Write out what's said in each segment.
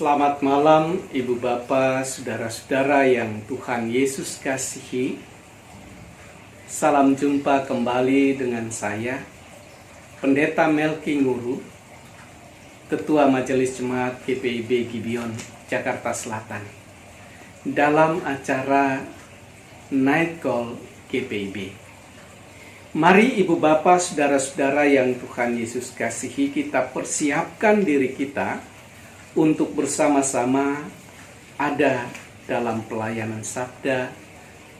Selamat malam Ibu Bapak, Saudara-saudara yang Tuhan Yesus kasihi. Salam jumpa kembali dengan saya, Pendeta Melki Nguru, Ketua Majelis Jemaat GPIB Gibeon, Jakarta Selatan, dalam acara Night Call GPIB. Mari Ibu Bapak, Saudara-saudara yang Tuhan Yesus kasihi, kita persiapkan diri kita untuk bersama-sama ada dalam pelayanan sabda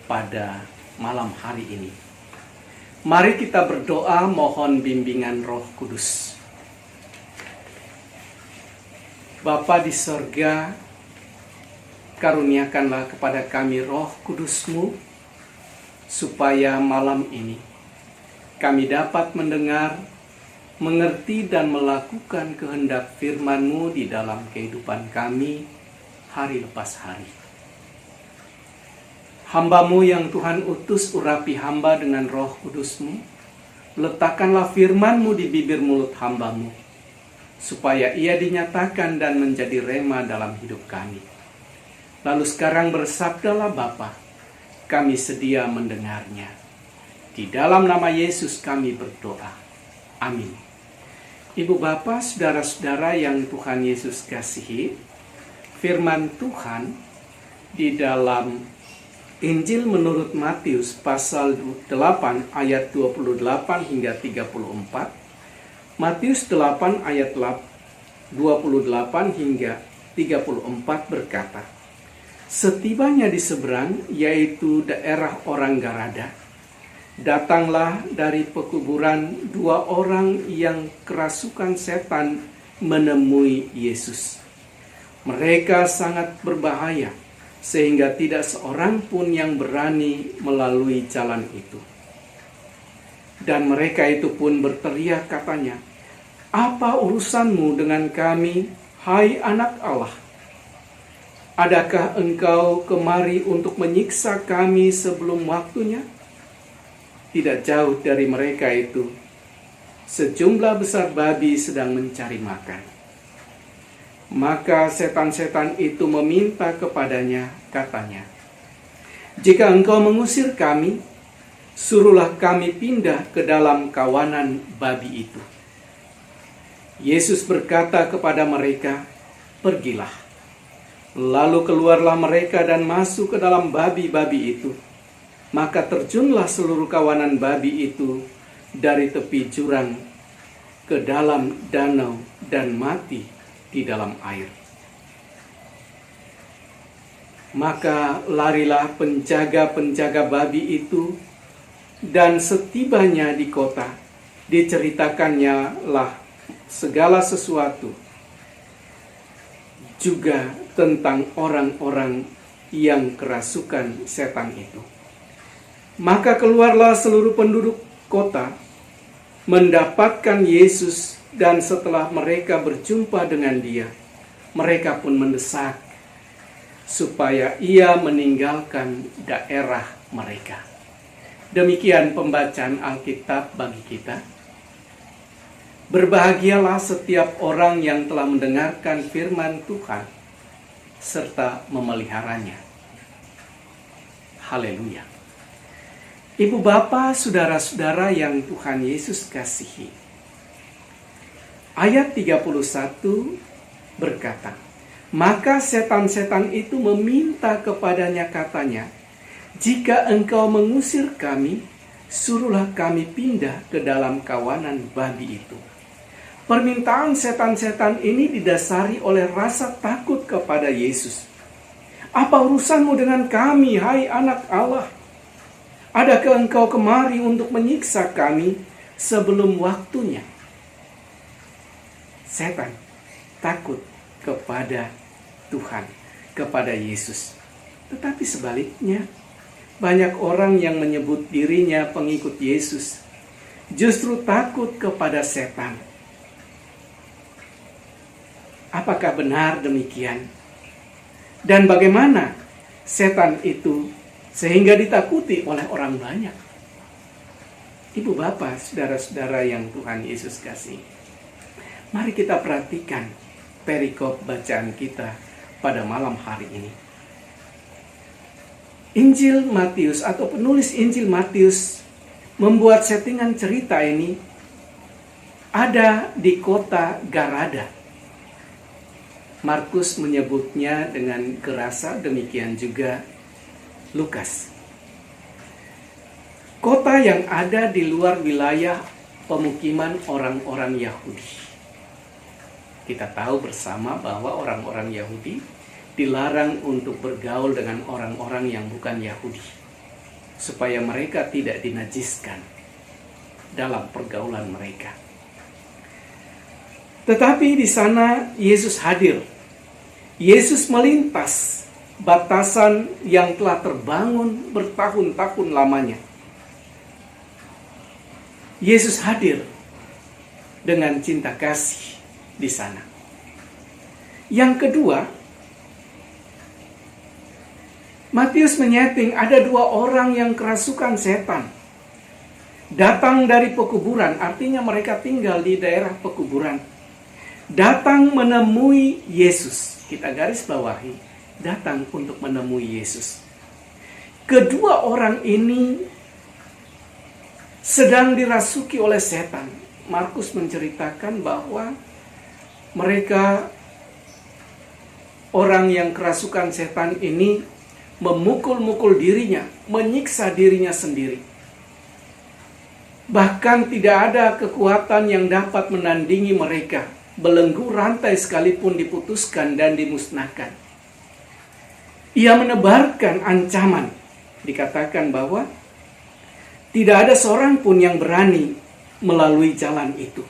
pada malam hari ini. Mari kita berdoa mohon bimbingan Roh Kudus. Bapa di sorga, karuniakanlah kepada kami Roh Kudus-Mu, supaya malam ini kami dapat mendengar, mengerti dan melakukan kehendak firman-Mu di dalam kehidupan kami hari lepas hari. Hamba-Mu yang Tuhan utus, urapi hamba dengan Roh Kudus-Mu. Letakkanlah firman-Mu di bibir mulut hamba-Mu, supaya ia dinyatakan dan menjadi rema dalam hidup kami. Lalu sekarang bersabdalah Bapa, kami sedia mendengarnya. Di dalam nama Yesus kami berdoa. Amin. Ibu Bapak, Saudara-saudara yang Tuhan Yesus kasihi, firman Tuhan di dalam Injil menurut Matius pasal 8 ayat 28 hingga 34, Matius 8 ayat 28 hingga 34 berkata, setibanya di seberang, yaitu daerah orang Garada, datanglah dari pekuburan dua orang yang kerasukan setan menemui Yesus. Mereka sangat berbahaya, sehingga tidak seorang pun yang berani melalui jalan itu. Dan mereka itu pun berteriak katanya, apa urusanmu dengan kami, hai anak Allah? Adakah engkau kemari untuk menyiksa kami sebelum waktunya? Tidak jauh dari mereka itu, sejumlah besar babi sedang mencari makan. Maka setan-setan itu meminta kepadanya, katanya, jika engkau mengusir kami, suruhlah kami pindah ke dalam kawanan babi itu. Yesus berkata kepada mereka, pergilah. Lalu keluarlah mereka dan masuk ke dalam babi-babi itu. Maka terjunlah seluruh kawanan babi itu dari tepi jurang ke dalam danau dan mati di dalam air. Maka larilah penjaga-penjaga babi itu, dan setibanya di kota, diceritakannya lah segala sesuatu, juga tentang orang-orang yang kerasukan setan itu. Maka keluarlah seluruh penduduk kota mendapatkan Yesus, dan setelah mereka berjumpa dengan Dia, mereka pun mendesak supaya Ia meninggalkan daerah mereka. Demikian pembacaan Alkitab bagi kita. Berbahagialah setiap orang yang telah mendengarkan firman Tuhan serta memeliharanya. Haleluya. Ibu Bapak, Saudara-saudara yang Tuhan Yesus kasihi. Ayat 31 berkata, maka setan-setan itu meminta kepadanya, katanya, jika engkau mengusir kami, suruhlah kami pindah ke dalam kawanan babi itu. Permintaan setan-setan ini didasari oleh rasa takut kepada Yesus. Apa urusanmu dengan kami, hai anak Allah? Adakah engkau kemari untuk menyiksa kami sebelum waktunya? Setan takut kepada Tuhan, kepada Yesus. Tetapi sebaliknya, banyak orang yang menyebut dirinya pengikut Yesus justru takut kepada setan. Apakah benar demikian? Dan bagaimana setan itu sehingga ditakuti oleh orang banyak? Ibu Bapak, Saudara-saudara yang Tuhan Yesus kasih, mari kita perhatikan perikop bacaan kita pada malam hari ini. Injil Matius atau penulis Injil Matius membuat settingan cerita ini ada di kota Garada. Markus menyebutnya dengan Gerasa, demikian juga Lukas. Kota yang ada di luar wilayah pemukiman orang-orang Yahudi. Kita tahu bersama bahwa orang-orang Yahudi dilarang untuk bergaul dengan orang-orang yang bukan Yahudi, supaya mereka tidak dinajiskan dalam pergaulan mereka. Tetapi di sana Yesus hadir. Yesus melintas batasan yang telah terbangun bertahun-tahun lamanya. Yesus hadir dengan cinta kasih di sana. Yang kedua, Matius menyeting ada dua orang yang kerasukan setan. Datang dari pekuburan, artinya mereka tinggal di daerah pekuburan. Datang menemui Yesus. Kita garis bawahi, datang untuk menemui Yesus. Kedua orang ini sedang dirasuki oleh setan. Markus menceritakan bahwa mereka, orang yang kerasukan setan ini, memukul-mukul dirinya, menyiksa dirinya sendiri. Bahkan tidak ada kekuatan yang dapat menandingi mereka. Belenggu rantai sekalipun diputuskan dan dimusnahkan. Ia menebarkan ancaman. Dikatakan bahwa tidak ada seorang pun yang berani melalui jalan itu,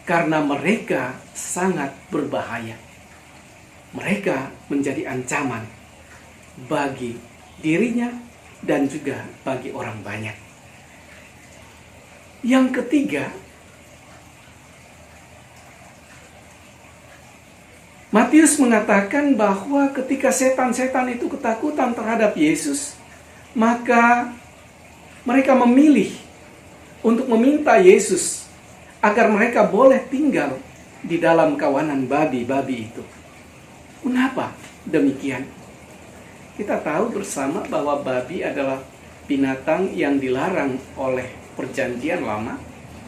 karena mereka sangat berbahaya. Mereka menjadi ancaman bagi dirinya dan juga bagi orang banyak. Yang ketiga, Matius mengatakan bahwa ketika setan-setan itu ketakutan terhadap Yesus, maka mereka memilih untuk meminta Yesus agar mereka boleh tinggal di dalam kawanan babi-babi itu. Kenapa demikian? Kita tahu bersama bahwa babi adalah binatang yang dilarang oleh Perjanjian Lama,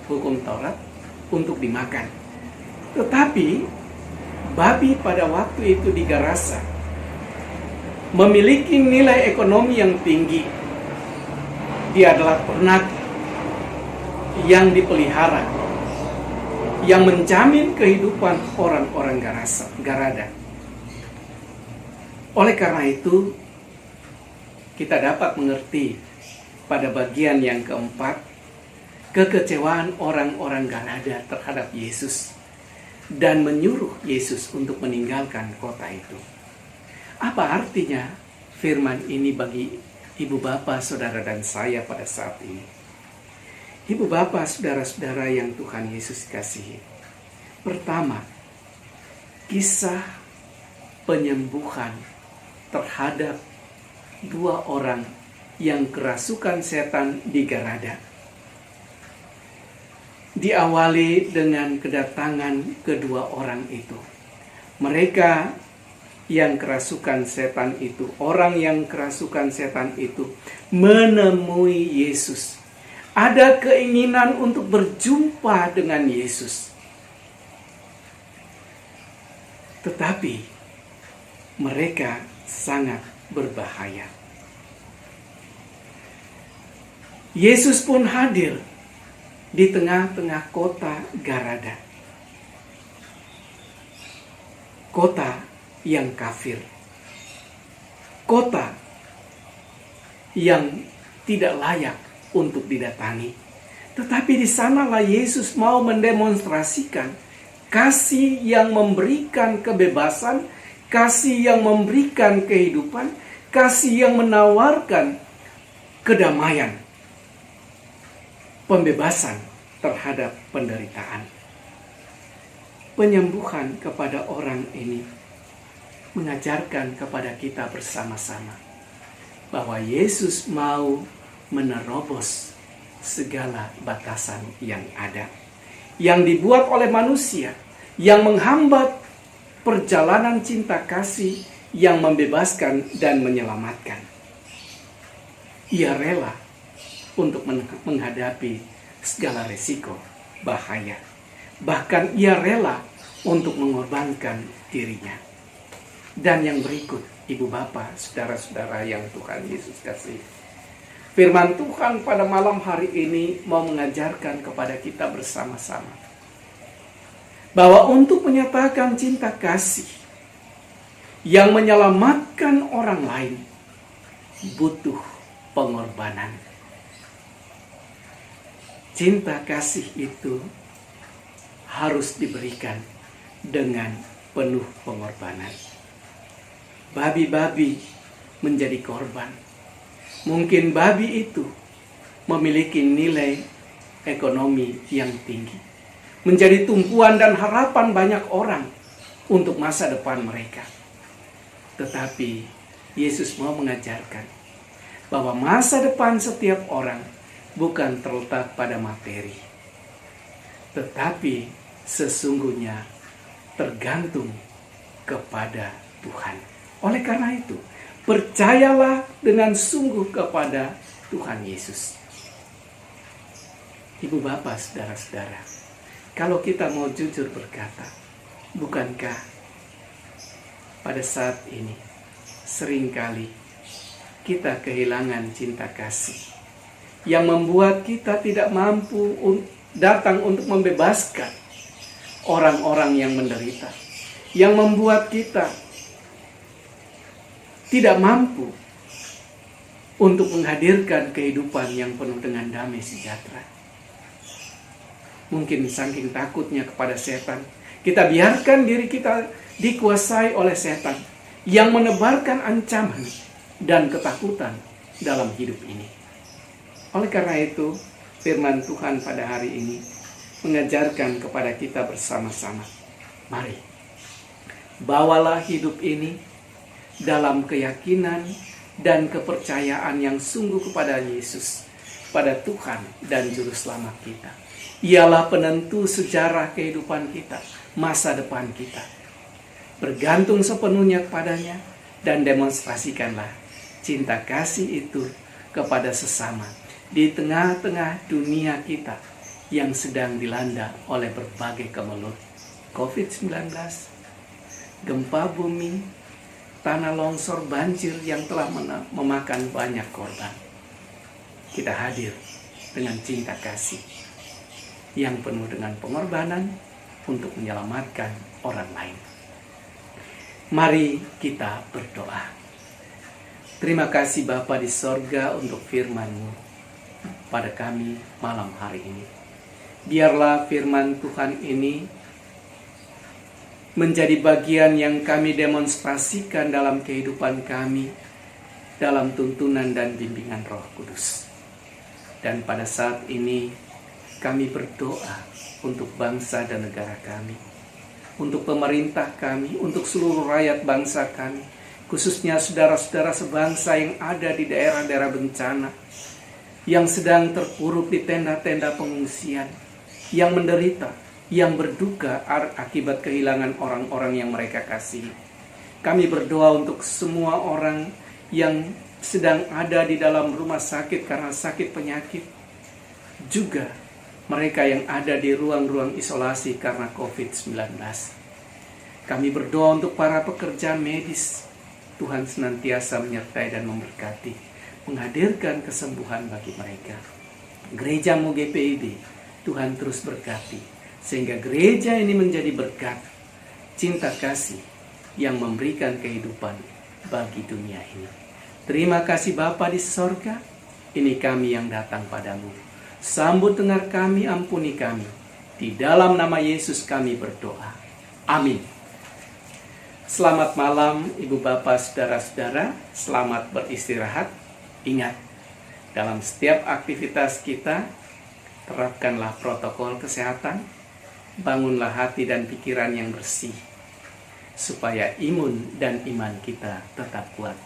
hukum Taurat, untuk dimakan. Tetapi babi pada waktu itu di Gerasa memiliki nilai ekonomi yang tinggi. Dia adalah ternak yang dipelihara, yang menjamin kehidupan orang-orang Garada. Oleh karena itu, kita dapat mengerti pada bagian yang keempat, kekecewaan orang-orang Garada terhadap Yesus dan menyuruh Yesus untuk meninggalkan kota itu. Apa artinya firman ini bagi ibu bapa, saudara dan saya pada saat ini? Ibu bapa, saudara-saudara yang Tuhan Yesus kasihi. Pertama, kisah penyembuhan terhadap dua orang yang kerasukan setan di Garada. Diawali dengan kedatangan kedua orang itu. Mereka yang kerasukan setan itu, orang yang kerasukan setan itu menemui Yesus. Ada keinginan untuk berjumpa dengan Yesus. Tetapi mereka sangat berbahaya. Yesus pun hadir di tengah-tengah kota Garada. Kota yang kafir. Kota yang tidak layak untuk didatangi. Tetapi di sanalah Yesus mau mendemonstrasikan kasih yang memberikan kebebasan, kasih yang memberikan kehidupan, kasih yang menawarkan kedamaian, pembebasan terhadap penderitaan. Penyembuhan kepada orang ini mengajarkan kepada kita bersama-sama bahwa Yesus mau menerobos segala batasan yang ada, yang dibuat oleh manusia, yang menghambat perjalanan cinta kasih yang membebaskan dan menyelamatkan. Ia rela untuk menghadapi segala resiko, bahaya. Bahkan ia rela untuk mengorbankan dirinya. Dan yang berikut, ibu bapak, saudara-saudara yang Tuhan Yesus kasih. Firman Tuhan pada malam hari ini mau mengajarkan kepada kita bersama-sama bahwa untuk menyatakan cinta kasih yang menyelamatkan orang lain butuh pengorbanan. Cinta kasih itu harus diberikan dengan penuh pengorbanan. Babi-babi menjadi korban. Mungkin babi itu memiliki nilai ekonomi yang tinggi, menjadi tumpuan dan harapan banyak orang untuk masa depan mereka. Tetapi Yesus mau mengajarkan bahwa masa depan setiap orang bukan terletak pada materi, tetapi sesungguhnya tergantung kepada Tuhan. Oleh karena itu, percayalah dengan sungguh kepada Tuhan Yesus. Ibu bapak, saudara-saudara, kalau kita mau jujur berkata, bukankah pada saat ini seringkali kita kehilangan cinta kasih yang membuat kita tidak mampu datang untuk membebaskan orang-orang yang menderita, yang membuat kita tidak mampu untuk menghadirkan kehidupan yang penuh dengan damai sejahtera. Mungkin saking takutnya kepada setan, kita biarkan diri kita dikuasai oleh setan yang menebarkan ancaman dan ketakutan dalam hidup ini. Oleh karena itu, firman Tuhan pada hari ini mengajarkan kepada kita bersama-sama. Mari, bawalah hidup ini dalam keyakinan dan kepercayaan yang sungguh kepada Yesus, pada Tuhan dan Juru Selamat kita. Ialah penentu sejarah kehidupan kita, masa depan kita. Bergantung sepenuhnya kepadanya dan demonstrasikanlah cinta kasih itu kepada sesama di tengah-tengah dunia kita yang sedang dilanda oleh berbagai kemelut. COVID-19, gempa bumi, tanah longsor, banjir yang telah memakan banyak korban. Kita hadir dengan cinta kasih yang penuh dengan pengorbanan untuk menyelamatkan orang lain. Mari kita berdoa. Terima kasih Bapa di sorga untuk firman-Mu pada kami malam hari ini. Biarlah firman Tuhan ini menjadi bagian yang kami demonstrasikan dalam kehidupan kami, dalam tuntunan dan bimbingan Roh Kudus. Dan pada saat ini kami berdoa untuk bangsa dan negara kami, untuk pemerintah kami, untuk seluruh rakyat bangsa kami, khususnya saudara-saudara sebangsa yang ada di daerah-daerah bencana, yang sedang terpuruk di tenda-tenda pengungsian, yang menderita, yang berduka akibat kehilangan orang-orang yang mereka kasihi. Kami berdoa untuk semua orang yang sedang ada di dalam rumah sakit karena sakit penyakit, juga mereka yang ada di ruang-ruang isolasi karena COVID-19. Kami berdoa untuk para pekerja medis. Tuhan senantiasa menyertai dan memberkati, menghadirkan kesembuhan bagi mereka. Gereja-Mu GPIB, Tuhan terus berkati, sehingga gereja ini menjadi berkat, cinta kasih yang memberikan kehidupan bagi dunia ini. Terima kasih Bapa di sorga, ini kami yang datang padamu. Sambut dengar kami, ampuni kami. Di dalam nama Yesus kami berdoa. Amin. Selamat malam Ibu Bapak, Saudara-saudara. Selamat beristirahat. Ingat, dalam setiap aktivitas kita, terapkanlah protokol kesehatan. Bangunlah hati dan pikiran yang bersih, supaya imun dan iman kita tetap kuat.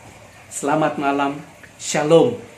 Selamat malam. Shalom.